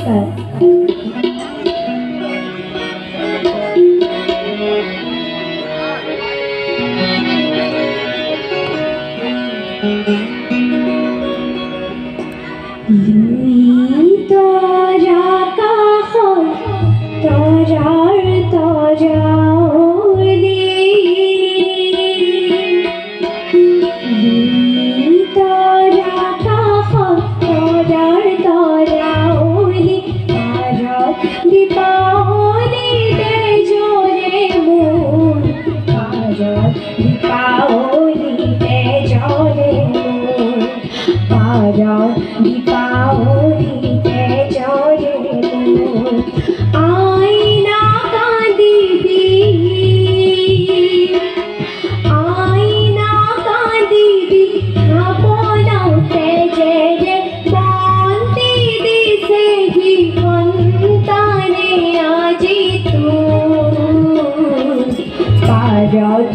নমস্কার। দুই তরা কাহন তরার তরা ওলি, দুই তরা কাহন তরার তরা ওলি, ভারত দীপাবলিতে জোরে মন, ভারত দীপাবলিতে জোরে মন, ভারত দীপাবলিতে জোরে মন। আয়না কাঁদিবি, আয়না কাঁদিবি, আপনতে জেরে বন্তি দিছে জীবন তারে আজি তুই, ভারত